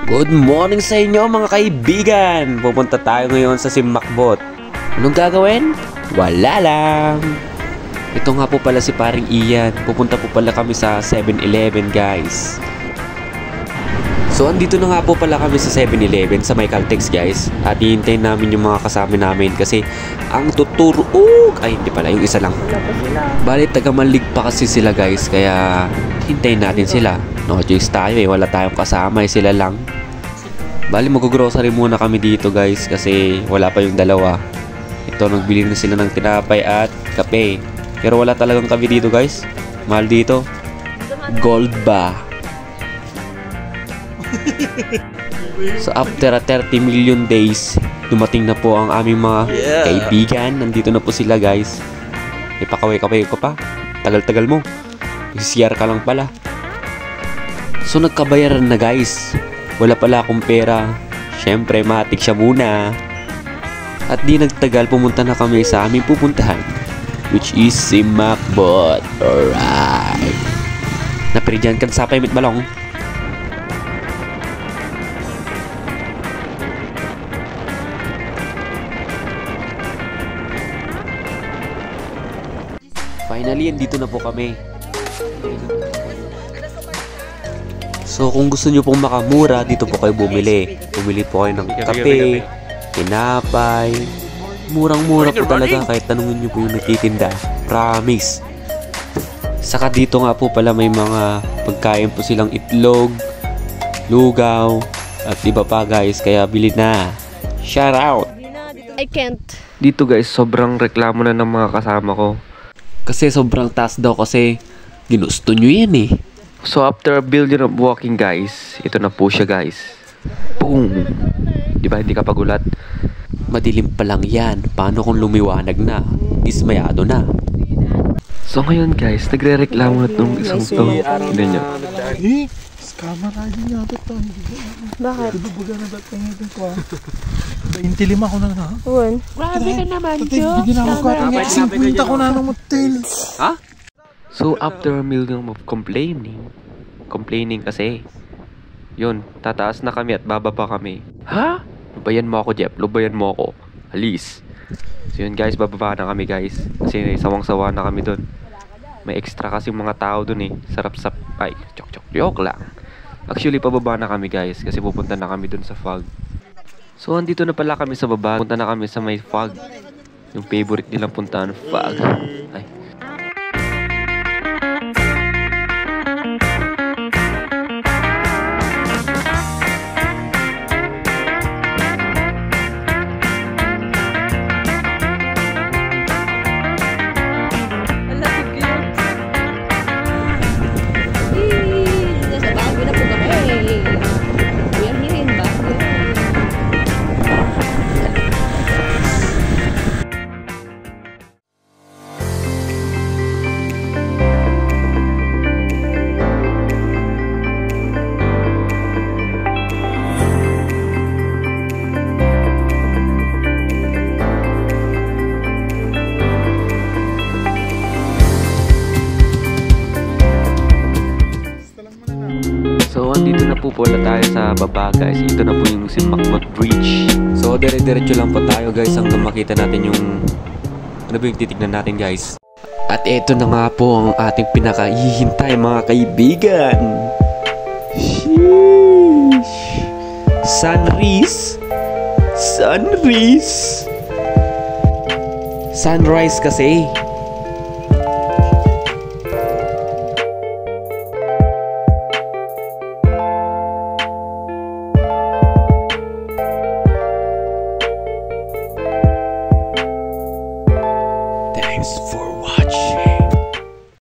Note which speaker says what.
Speaker 1: Good morning sa inyo mga kaibigan! Pupunta tayo ngayon sa Simakbot. Anong gagawin? Wala lang! Ito nga po pala si paring Ian. Pupunta po pala kami sa 7-Eleven guys. So andito na nga po pala kami sa 7-Eleven sa may Caltex guys. At hihintayin namin yung mga kasama namin kasi ang tuturog ay hindi pala, yung isa lang. Bali taga-Malig pa kasi sila guys, kaya hintayin natin sila. No choice tayo eh, wala tayong kasama eh, sila lang. Bali mag-grocery muna kami dito guys kasi wala pa yung dalawa. Ito nagbili na sila ng tinapay at kape. Pero wala talagang kape dito guys. Mahal dito. Gold ba? So after 30 million days, dumating na po ang aming mga kaibigan. Nandito na po sila guys. Ipakaway-kaway ko pa. Tagal-tagal mo. CR ka lang pala. So nagkabayaran na guys. Wala pala akong pera. Syempre matik siya muna. At di nagtagal pumunta na kami sa aming pupuntahan, which is Simakbot. Alright. Napiridyan ka sa Payment Balong. Finally, andito na po kami. So kung gusto nyo pong makamura, dito po kayo bumili. Bumili po kayo ng kape, tinapay. Murang-mura po talaga kahit tanungin nyo po yung nagtitinda. Promise. Saka dito nga po pala may mga pagkain po silang itlog, lugaw, at iba pa guys. Kaya bili na. Shout out!
Speaker 2: I can't.
Speaker 1: Dito guys, sobrang reklamo na ng mga kasama ko. Kasi sobrang taas daw kasi ginusto nyo yan eh. So after a billion of walking guys, ito na po siya guys. Boom! Diba hindi ka pagulat? Madilim pa lang yan. Paano kung lumiwanag na? Dismayado na. So ngayon guys, nagre-reklamo na itong isang to. Hindi nyo.
Speaker 3: Eh, scammer ID nga ito.
Speaker 2: Bakit?
Speaker 3: Dudubuga na ba't kanya ito ko? 25 ko na nga.
Speaker 2: Uwan. Grabe ka naman,
Speaker 3: Jo. Bigyan ako ka. 50 ko na ng motel.
Speaker 1: Ha? So after a million of complaining kasi, yun, tataas na kami at bababa kami. Ha? Lubayan mo ako, Jeff. Lubayan mo ako. Alis. So yun guys, bababa na kami guys. Kasi sawang-sawa na kami dun. May extra kasi mga tao dun eh. Sarap-sap. Ay, joke lang. Actually, pababa na kami guys. Kasi pupunta na kami dun sa fog. So andito na pala kami sa baba. Punta na kami sa may fog. Yung favorite nilang puntahan, fog. Ay. So, andito na po pala tayo sa baba guys. Ito na po yung Simakbot Bridge. So, dire-diretso lang po tayo guys hanggang makita natin yung ano ba yung titignan natin guys. At ito na nga po ang ating pinakahihintay mga kaibigan. Sheesh. Sunrise kasi. Thanks for